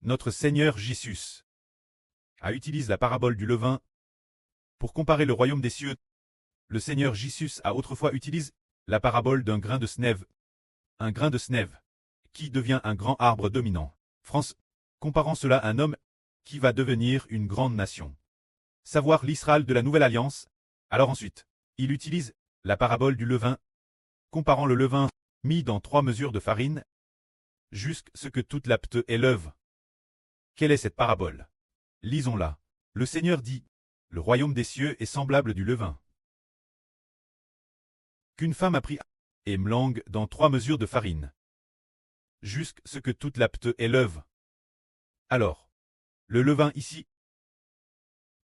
Notre Seigneur Jésus utilise la parabole du levain pour comparer le royaume des cieux. Le Seigneur Jésus a autrefois utilisé la parabole d'un grain de sève. Un grain de sève qui devient un grand arbre dominant. France, comparant cela à un homme qui va devenir une grande nation. Savoir l'Israël de la Nouvelle Alliance. Alors ensuite, il utilise la parabole du levain, comparant le levain mis dans 3 mesures de farine, jusqu'à ce que toute la pâte est leuve. Quelle est cette parabole? Lisons-la. Le Seigneur dit, le royaume des cieux est semblable du levain qu'une femme a pris et mélange dans 3 mesures de farine, jusqu'à ce que toute la pâte est leuve. Alors, le levain ici,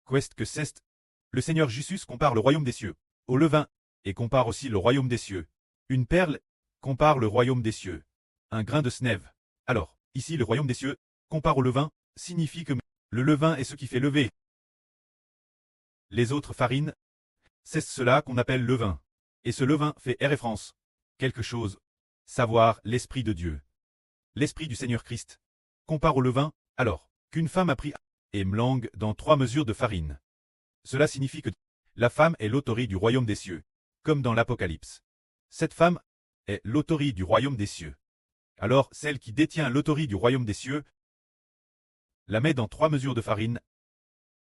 qu'est-ce que c'est? Le Seigneur Jésus compare le royaume des cieux au levain, et compare aussi le royaume des cieux. Une perle compare le royaume des cieux. Un grain de sève. Alors, ici le royaume des cieux, compare au levain, signifie que le levain est ce qui fait lever les autres farines. C'est cela qu'on appelle levain. Et ce levain fait référence quelque chose, savoir l'Esprit de Dieu. L'Esprit du Seigneur Christ compare au levain, alors, qu'une femme a pris et mélange dans 3 mesures de farine. Cela signifie que la femme est l'autorité du royaume des cieux, comme dans l'Apocalypse. Cette femme est l'autorité du royaume des cieux. Alors, celle qui détient l'autorité du royaume des cieux la met dans 3 mesures de farine.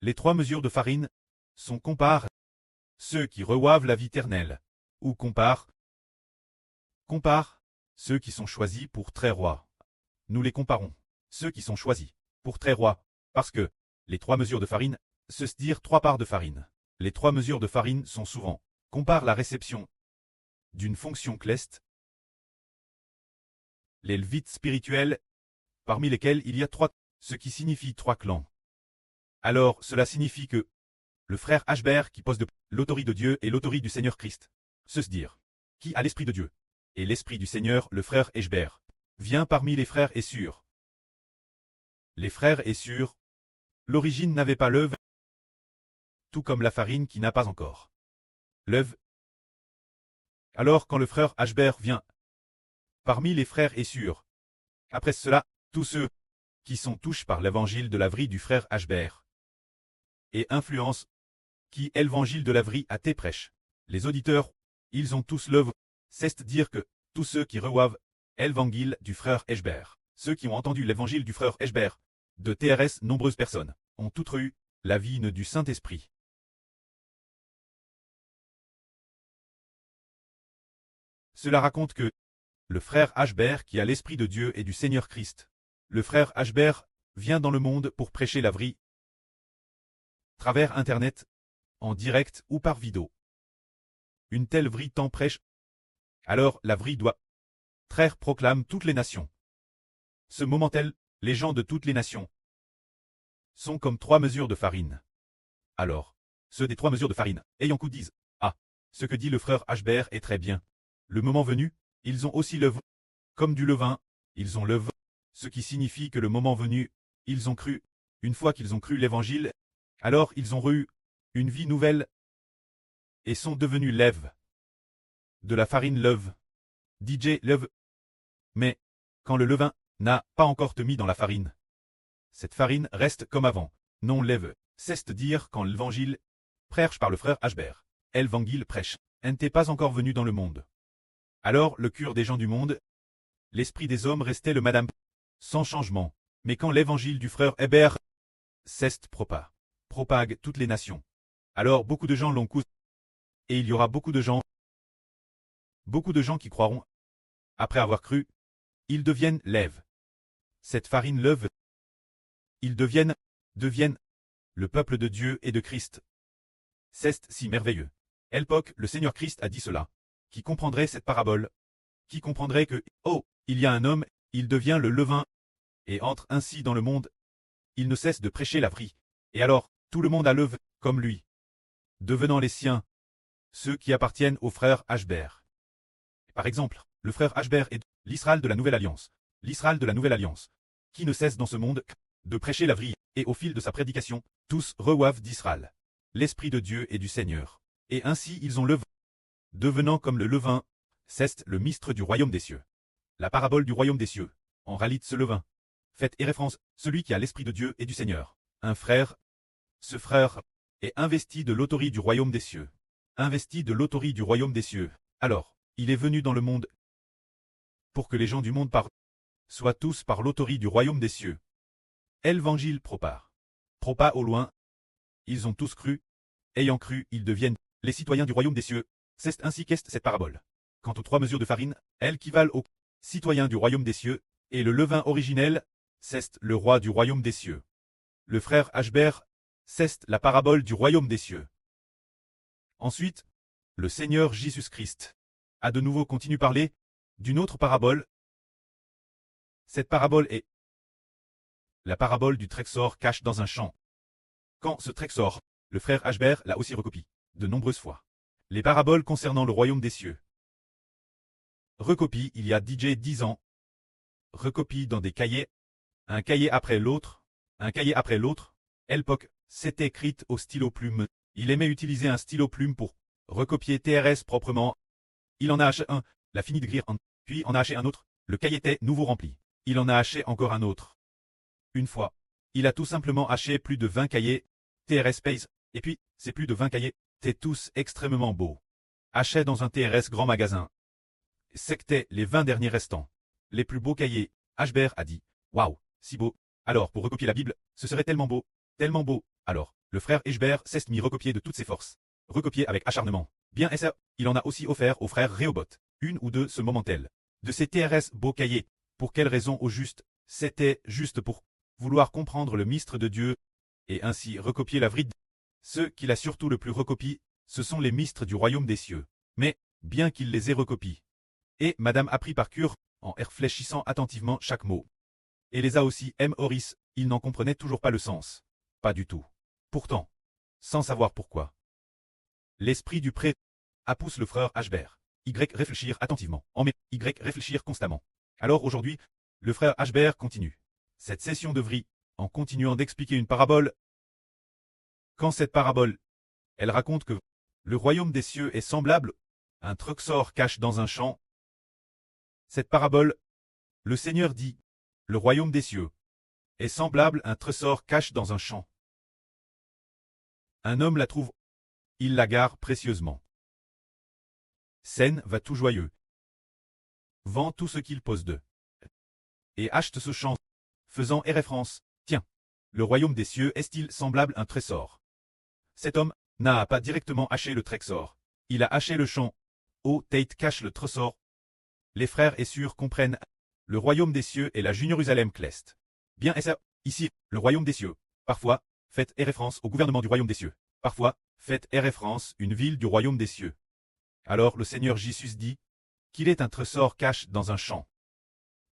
Les 3 mesures de farine sont compare ceux qui reçoivent la vie éternelle, ou compare ceux qui sont choisis pour très roi. Nous les comparons, ceux qui sont choisis pour très roi, parce que les 3 mesures de farine, se dire 3 parts de farine. Les 3 mesures de farine sont souvent, compare la réception d'une fonction cleste, les levites spirituels, parmi lesquels il y a 3, ce qui signifie 3 clans. Alors, cela signifie que le frère Ashbert qui pose de l'autorité de Dieu et l'autorité du Seigneur Christ, se dire, qui a l'Esprit de Dieu, et l'Esprit du Seigneur, le frère Ashbert, vient parmi les frères et sûrs. Les frères et sûrs, l'origine n'avait pas l'œuf, tout comme la farine qui n'a pas encore l'œuf. Alors quand le frère Ashbert vient parmi les frères et sûrs, après cela, tous ceux qui sont touchés par l'évangile de la vie du frère Ashbert et influence qui est l'évangile de la vie à tes prêches. Les auditeurs, ils ont tous l'œuvre, c'est dire que tous ceux qui reçoivent l'évangile du frère Ashbert, ceux qui ont entendu l'évangile du frère Ashbert, de TRS nombreuses personnes, ont toutes eu la vie du Saint-Esprit. Cela raconte que le frère Ashbert qui a l'Esprit de Dieu et du Seigneur Christ, le frère Ashbert vient dans le monde pour prêcher la vie, travers Internet, en direct ou par vidéo. Une telle vie t'en prêche. Alors la vie doit traire proclame toutes les nations. Ce moment tel, les gens de toutes les nations sont comme 3 mesures de farine. Alors, ceux des 3 mesures de farine, ayant coup disent, ah, ce que dit le frère Ashbert est très bien. Le moment venu, ils ont aussi le vin. Comme du levain, ils ont le vin, ce qui signifie que le moment venu, ils ont cru. Une fois qu'ils ont cru l'évangile, alors ils ont eu une vie nouvelle et sont devenus l'ève. De la farine leuve. DJ leuve. Mais, quand le levain n'a pas encore te mis dans la farine, cette farine reste comme avant, non lève. C'est dire quand l'évangile prêche par le frère Ashbert. L'évangile prêche, n'était pas encore venu dans le monde. Alors le cœur des gens du monde, l'esprit des hommes restait le madame, sans changement. Mais quand l'évangile du frère Hébert ceste propague toutes les nations. Alors beaucoup de gens l'ont cou. Et il y aura beaucoup de gens qui croiront. Après avoir cru, ils deviennent l'ève. Cette farine leuve. Ils deviennent le peuple de Dieu et de Christ. C'est si merveilleux. L'époque, le Seigneur Christ a dit cela. Qui comprendrait cette parabole? Qui comprendrait que, oh, il y a un homme, il devient le levain, et entre ainsi dans le monde. Il ne cesse de prêcher la vie. Et alors, tout le monde a l'œuvre, comme lui. Devenant les siens, ceux qui appartiennent au frère Ashbert. Par exemple, le frère Ashbert est l'Israël de la Nouvelle Alliance. L'Israël de la Nouvelle Alliance, qui ne cesse dans ce monde de prêcher la vie, et au fil de sa prédication, tous reçoivent d'Israël l'Esprit de Dieu et du Seigneur. Et ainsi ils ont l'œuvre, devenant comme le levain, c'est le mystre du royaume des cieux. La parabole du royaume des cieux, en réalité ce levain, faites référence, celui qui a l'Esprit de Dieu et du Seigneur. Un frère. Ce frère est investi de l'autorité du royaume des cieux. Investi de l'autorité du royaume des cieux. Alors, il est venu dans le monde pour que les gens du monde soient tous par l'autorité du royaume des cieux. Évangile propare. Propare au loin. Ils ont tous cru. Ayant cru, ils deviennent les citoyens du royaume des cieux. C'est ainsi qu'est cette parabole. Quant aux 3 mesures de farine, elles qui valent aux citoyens du royaume des cieux, et le levain originel, c'est le roi du royaume des cieux. Le frère Ashbert, c'est la parabole du royaume des cieux. Ensuite, le Seigneur Jésus-Christ a de nouveau continué parler d'une autre parabole. Cette parabole est la parabole du trésor caché dans un champ. Quand ce trésor, le frère Ashbert l'a aussi recopie de nombreuses fois. Les paraboles concernant le royaume des cieux. Recopie il y a 10 ans. Recopie dans des cahiers. Un cahier après l'autre. Un cahier après l'autre. L'époque, c'était écrite au stylo plume. Il aimait utiliser un stylo plume pour recopier TRS proprement. Il en a acheté un, l'a fini d'écrire un, puis en a acheté un autre. Le cahier était nouveau rempli. Il en a acheté encore un autre. Une fois, il a tout simplement acheté plus de 20 cahiers, TRS Space, et puis, ces plus de 20 cahiers, étaient tous extrêmement beaux. Acheté dans un TRS grand magasin. C'était les 20 derniers restants. Les plus beaux cahiers. Ashbert a dit, waouh, si beau. Alors, pour recopier la Bible, ce serait tellement beau. Tellement beau. Alors, le frère Ashbert s'est mis recopier de toutes ses forces. Recopier avec acharnement. Bien et ça, il en a aussi offert au frère Rehoboth, 1 ou 2 ce moment-tel. De ces TRS beaux cahiers. Pour quelle raison au juste? C'était juste pour vouloir comprendre le mystère de Dieu, et ainsi recopier la vride. Ceux qu'il a surtout le plus recopié, ce sont les mystères du royaume des cieux. Mais, bien qu'il les ait recopiés, et Madame apprit par cœur, en réfléchissant attentivement chaque mot. Et les a aussi Horis, il n'en comprenait toujours pas le sens. Pas du tout. Pourtant, sans savoir pourquoi. L'esprit du prêtre a poussé le frère Ashbert. Y réfléchir attentivement, Y réfléchir constamment. Alors aujourd'hui, le frère Ashbert continue cette session de vie, en continuant d'expliquer une parabole. Quand cette parabole, elle raconte que le royaume des cieux est semblable à un trésor caché dans un champ. Cette parabole, le Seigneur dit, le royaume des cieux est semblable à un trésor caché dans un champ. Un homme la trouve, il la gare précieusement. Scène va tout joyeux. Vend tout ce qu'il possède. Et achète ce champ, faisant référence, tiens, le royaume des cieux est-il semblable à un trésor? Cet homme n'a pas directement acheté le trésor. Il a acheté le champ. Oh, Tate cache le trésor. Les frères et sœurs comprennent. Le royaume des cieux est la Jérusalem céleste. Bien et ça, ici, le royaume des cieux. Parfois, faites référence au gouvernement du royaume des cieux. Parfois, faites référence une ville du royaume des cieux. Alors le Seigneur Jésus dit qu'il est un trésor caché dans un champ.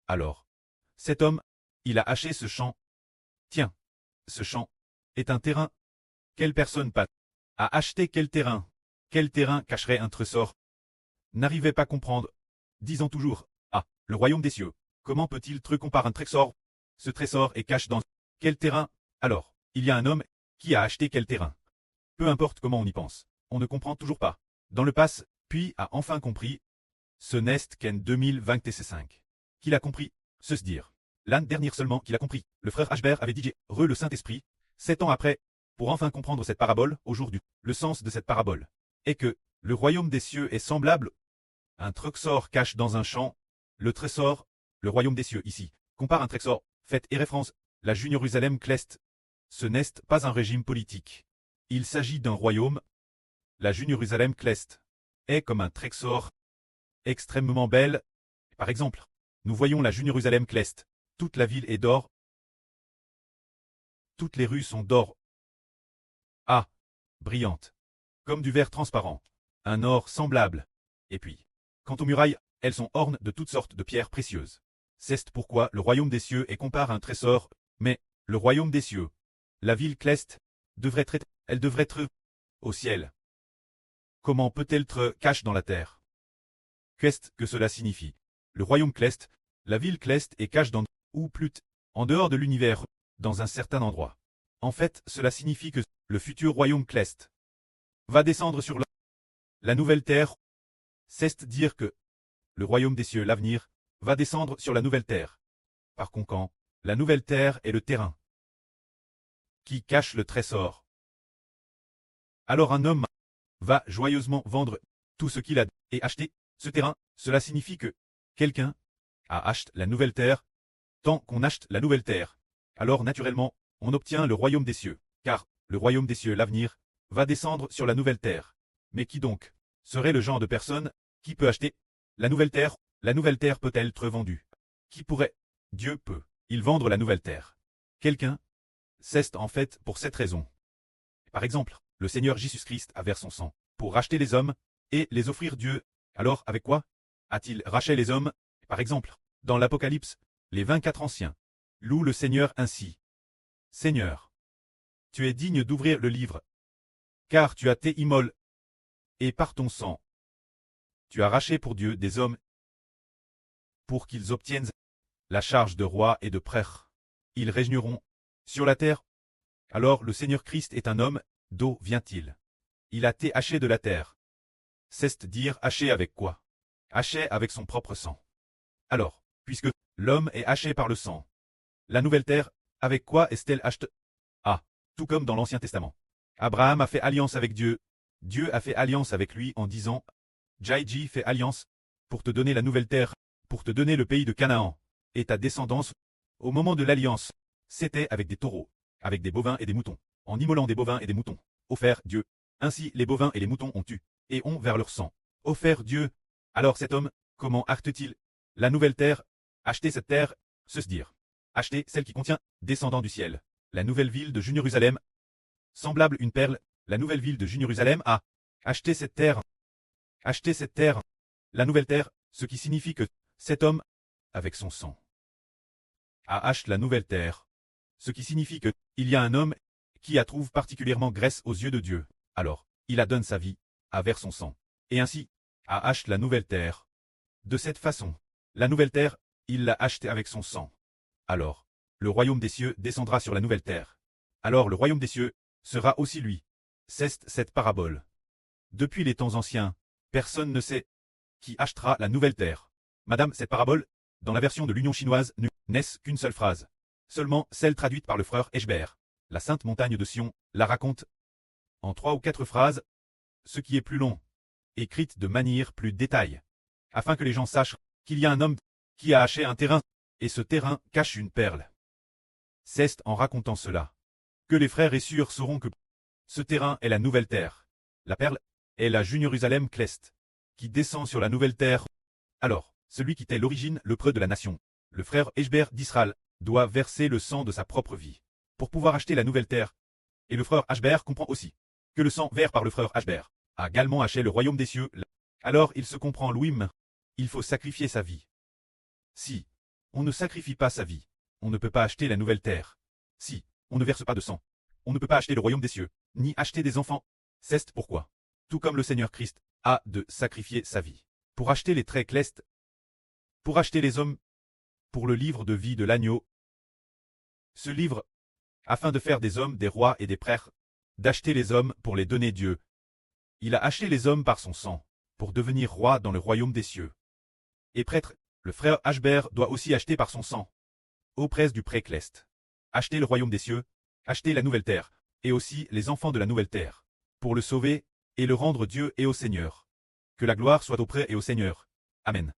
Alors, cet homme, il a acheté ce champ. Tiens, ce champ est un terrain. Quelle personne a acheté quel terrain? Quel terrain cacherait un trésor? N'arrivez pas à comprendre. Disons toujours, ah, le royaume des cieux. Comment peut-il comparer un trésor? Ce trésor est caché dans quel terrain? Alors, il y a un homme qui a acheté quel terrain? Peu importe comment on y pense, on ne comprend toujours pas. Dans le passé, puis a enfin compris. Ce n'est qu'en 2025 qu'il a compris, se dire. L'année dernière seulement qu'il a compris. Le frère Ashbert avait dit le Saint-Esprit, 7 ans après, pour enfin comprendre cette parabole, aujourd'hui. Le sens de cette parabole est que le royaume des cieux est semblable à un trésor caché dans un champ. Le trésor, le royaume des cieux ici, compare un trésor, faites référence, la Jérusalem céleste. Ce n'est pas un régime politique. Il s'agit d'un royaume. La Jérusalem céleste est comme un trésor extrêmement belle. Par exemple, nous voyons la Jérusalem céleste. Toute la ville est d'or. Toutes les rues sont d'or. Ah, brillante. Comme du verre transparent. Un or semblable. Et puis, quant aux murailles, elles sont ornées de toutes sortes de pierres précieuses. C'est pourquoi le royaume des cieux est comparé à un trésor, mais le royaume des cieux, la ville céleste, elle devrait être au ciel. Comment peut-elle être cachée dans la terre? Qu'est-ce que cela signifie? Le royaume céleste, la ville céleste est cachée dans, ou plutôt, en dehors de l'univers, dans un certain endroit. En fait, cela signifie que le futur royaume céleste va descendre sur la nouvelle terre. C'est dire que le royaume des cieux, l'avenir, va descendre sur la nouvelle terre. Par conséquent, La nouvelle terre est le terrain qui cache le trésor. Alors un homme va joyeusement vendre tout ce qu'il a et acheter ce terrain. Cela signifie que quelqu'un achète la nouvelle terre. Tant qu'on achète la nouvelle terre, alors naturellement, on obtient le royaume des cieux, car le royaume des cieux, l'avenir, va descendre sur la nouvelle terre. Mais qui donc serait le genre de personne qui peut acheter la nouvelle terre? La nouvelle terre peut-elle être vendue? Qui pourrait? Dieu peut. Il vendre la nouvelle terre. Quelqu'un? C'est en fait pour cette raison. Par exemple, le Seigneur Jésus-Christ a versé son sang pour racheter les hommes et les offrir Dieu. Alors, avec quoi a-t-il racheté les hommes? Par exemple, dans l'Apocalypse, les 24 anciens louent le Seigneur ainsi. Seigneur, tu es digne d'ouvrir le livre, car tu as été immolé, et par ton sang, tu as racheté pour Dieu des hommes, pour qu'ils obtiennent la charge de roi et de prêtre. Ils régneront sur la terre. Alors le Seigneur Christ est un homme, d'où vient-il? Il a été haché de la terre. C'est-à-dire haché avec quoi? Haché avec son propre sang. Alors, puisque l'homme est haché par le sang, la nouvelle terre, avec quoi est-elle achetée? Tout comme dans l'Ancien Testament. Abraham a fait alliance avec Dieu. Dieu a fait alliance avec lui en disant Jaiji fait alliance pour te donner la nouvelle terre, pour te donner le pays de Canaan et ta descendance. Au moment de l'alliance, c'était avec des taureaux, avec des bovins et des moutons, en immolant des bovins et des moutons, offert Dieu. Ainsi les bovins et les moutons ont tué, et ont vers leur sang offert Dieu. Alors cet homme, comment acte-t-il la nouvelle terre? Acheter cette terre, se dire. Acheter celle qui contient, descendant du ciel. La nouvelle ville de Jérusalem, semblable une perle, la nouvelle ville de Jérusalem a acheté cette terre. Acheter cette terre, la nouvelle terre, ce qui signifie que cet homme, avec son sang, a acheté la nouvelle terre. Ce qui signifie que il y a un homme qui a trouve particulièrement grâce aux yeux de Dieu. Alors, il a donné sa vie, a vers son sang, et ainsi, a acheté la nouvelle terre. De cette façon, la nouvelle terre, il l'a achetée avec son sang. Alors, le royaume des cieux descendra sur la nouvelle terre. Alors le royaume des cieux sera aussi lui. C'est cette parabole. Depuis les temps anciens, personne ne sait qui achètera la nouvelle terre. Madame, cette parabole, dans la version de l'Union chinoise, n'est qu'une seule phrase. Seulement celle traduite par le frère Eshbert. La sainte montagne de Sion la raconte en 3 ou 4 phrases, ce qui est plus long, écrite de manière plus détaillée, afin que les gens sachent qu'il y a un homme qui a acheté un terrain, et ce terrain cache une perle. C'est en racontant cela que les frères et sœurs sauront que ce terrain est la nouvelle terre. La perle est la Jérusalem Cleste, qui descend sur la nouvelle terre. Alors, celui qui était l'origine, le preux de la nation, le frère Eshbert d'Israël, doit verser le sang de sa propre vie pour pouvoir acheter la nouvelle terre. Et le frère Eshbert comprend aussi que le sang vert par le frère Eshbert a également acheté le royaume des cieux. Alors il se comprend lui-même, il faut sacrifier sa vie. Si on ne sacrifie pas sa vie, on ne peut pas acheter la nouvelle terre. Si on ne verse pas de sang, on ne peut pas acheter le royaume des cieux, ni acheter des enfants. C'est pourquoi, tout comme le Seigneur Christ a de sacrifier sa vie pour acheter les traits clestes, pour acheter les hommes, pour le livre de vie de l'agneau. Ce livre, afin de faire des hommes des rois et des prêtres, d'acheter les hommes pour les donner Dieu. Il a acheté les hommes par son sang, pour devenir roi dans le royaume des cieux. Et prêtre, le frère Eshbert doit aussi acheter par son sang, auprès du pré cleste. Acheter le royaume des cieux, acheter la nouvelle terre, et aussi les enfants de la nouvelle terre, pour le sauver, et le rendre Dieu et au Seigneur. Que la gloire soit auprès et au Seigneur. Amen.